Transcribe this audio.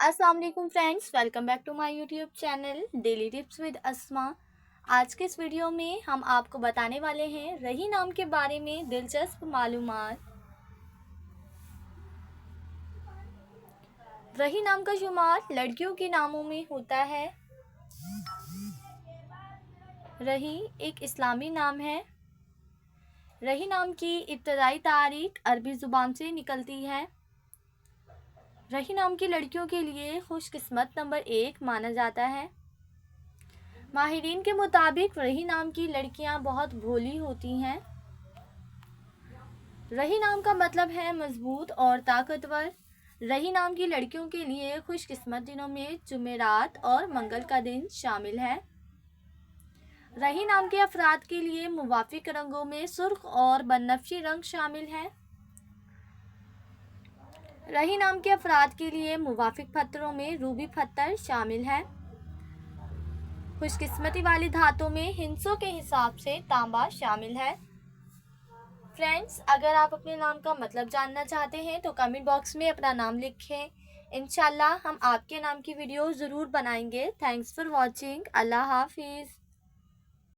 अस्सलाम वालेकुम friends, welcome back to my YouTube channel daily tips with Asma. आज के इस वीडियो में हम आपको बताने वाले हैं रही नाम के बारे में दिलचस्प मालूमात। रही नाम का शुमार लड़कियों के नामों में होता है। रही एक इस्लामी नाम है। रही नाम की इब्तदाई तारीख अरबी ज़ुबान से निकलती है। रही नाम की लड़कियों के लिए खुशकिस्मत नंबर 1 माना जाता है। माहिरीन के मुताबिक रही नाम की लड़कियां बहुत भोली होती हैं। रही नाम का मतलब है मजबूत और ताकतवर। रही नाम की लड़कियों के लिए खुशकिस्मत दिनों में जुमेरात और मंगल का दिन शामिल है। रही नाम के अफराद के लिए मुवाफिक रंगों में सुर्ख और बनफशी रंग शामिल है। रही नाम के अफराद के लिए मुवाफिक पत्थरों में रूबी पत्थर शामिल है। खुशकिस्मती वाली धातों में हिंसों के हिसाब से तांबा शामिल है। फ्रेंड्स, अगर आप अपने नाम का मतलब जानना चाहते हैं तो कमेंट बॉक्स में अपना नाम लिखें। इंशाल्लाह हम आपके नाम की वीडियो ज़रूर बनाएंगे। Thanks for watching. अल्लाह हाफिज़।